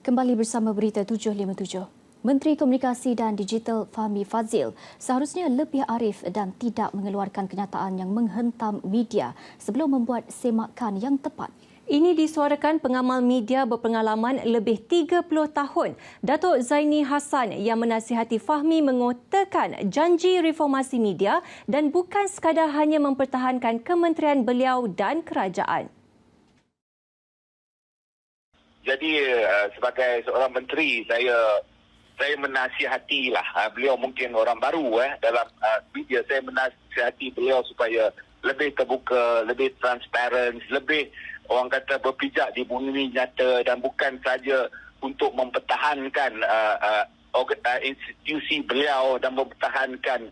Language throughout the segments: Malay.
Kembali bersama Berita 757. Menteri Komunikasi dan Digital Fahmi Fadzil seharusnya lebih arif dan tidak mengeluarkan kenyataan yang menghentam media sebelum membuat semakan yang tepat. Ini disuarakan pengamal media berpengalaman lebih 30 tahun, Datuk Zaini Hassan yang menasihati Fahmi mengutarakan janji reformasi media dan bukan sekadar hanya mempertahankan kementerian beliau dan kerajaan. Jadi sebagai seorang menteri, saya menasihatilah beliau, mungkin orang baru dalam media. Saya menasihati beliau supaya lebih terbuka, lebih transparent, lebih orang kata berpijak di bumi nyata dan bukan saja untuk mempertahankan institusi beliau dan mempertahankan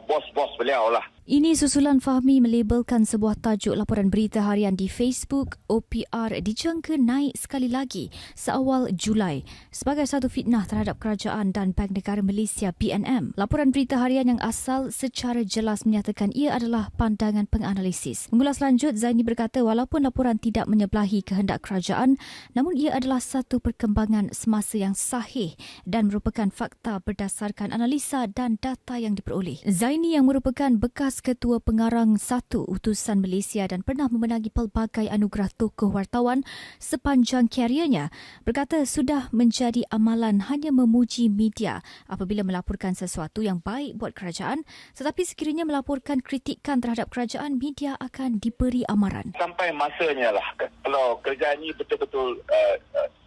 bos-bos beliau lah. Ini susulan Fahmi melabelkan sebuah tajuk laporan berita harian di Facebook OPR dijangka naik sekali lagi seawal Julai sebagai satu fitnah terhadap kerajaan dan Bank Negara Malaysia BNM. Laporan berita harian yang asal secara jelas menyatakan ia adalah pandangan penganalisis. Mengulas lanjut, Zaini berkata walaupun laporan tidak menyebelahi kehendak kerajaan, namun ia adalah satu perkembangan semasa yang sahih dan merupakan fakta berdasarkan analisa dan data yang diperoleh. Zaini yang merupakan bekas Ketua Pengarang 1 Utusan Malaysia dan pernah memenangi pelbagai anugerah tokoh wartawan sepanjang kariernya, berkata sudah menjadi amalan hanya memuji media apabila melaporkan sesuatu yang baik buat kerajaan, tetapi sekiranya melaporkan kritikan terhadap kerajaan, media akan diberi amaran. Sampai masanya lah, kalau kerajaan ini betul-betul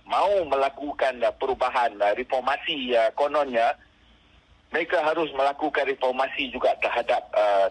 mau melakukan perubahan, reformasi kononnya, mereka harus melakukan reformasi juga terhadap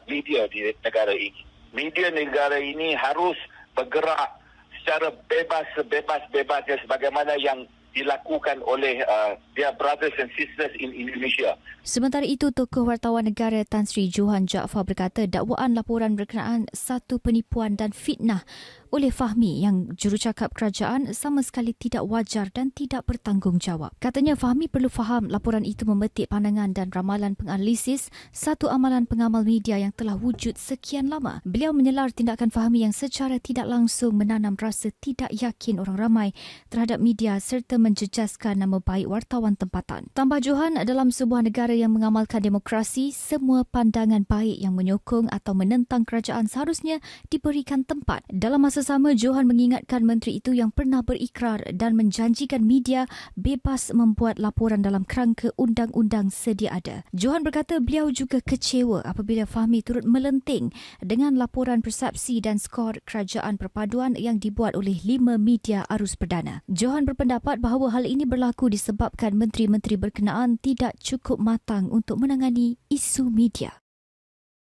media di negara ini. Media negara ini harus bergerak secara bebas, sebebas-bebasnya sebagaimana yang dilakukan oleh their brothers and sisters in Indonesia. Sementara itu, tokoh wartawan negara Tan Sri Johan Jaafar berkata dakwaan laporan berkenaan satu penipuan dan fitnah oleh Fahmi yang jurucakap kerajaan sama sekali tidak wajar dan tidak bertanggungjawab. Katanya Fahmi perlu faham laporan itu memetik pandangan dan ramalan penganalisis satu amalan pengamal media yang telah wujud sekian lama. Beliau menyelar tindakan Fahmi yang secara tidak langsung menanam rasa tidak yakin orang ramai terhadap media serta menjejaskan nama baik wartawan tempatan. Tambah Johan, dalam sebuah negara yang mengamalkan demokrasi, semua pandangan baik yang menyokong atau menentang kerajaan seharusnya diberikan tempat. Dalam masa sama, Johan mengingatkan menteri itu yang pernah berikrar dan menjanjikan media bebas membuat laporan dalam kerangka undang-undang sedia ada. Johan berkata beliau juga kecewa apabila Fahmi turut melenting dengan laporan persepsi dan skor kerajaan perpaduan yang dibuat oleh 5 media arus perdana. Johan berpendapat bahawa hal ini berlaku disebabkan menteri-menteri berkenaan tidak cukup matang untuk menangani isu media.